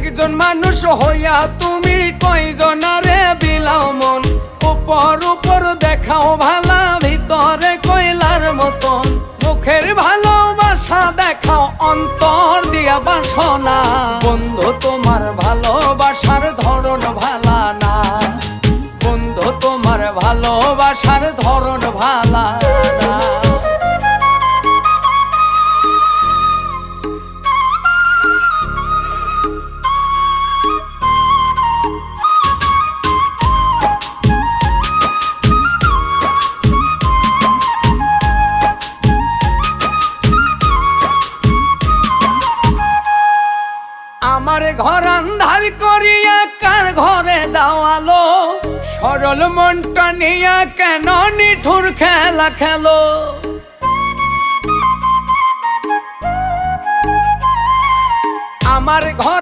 একজন মানুষ হইয়া তুমি কয়জনারে বিলাও মন, উপর উপর দেখাও ভালা, ভিতরে কয়লার মতন। মুখের ভালোবাসা দেখাও, অন্তর দিয়া বাসনা। বন্ধু তোমার ভালোবাসার ধরন ভালা না, বন্ধু তোমার ভালোবাসার ধরন ভালা না। আমার ঘর আন্ধার করিয়া কার ঘরে দাওয়ালো, সরল মনটা নিয়া কেন নিঠুর খেলা খেলো। আমার ঘর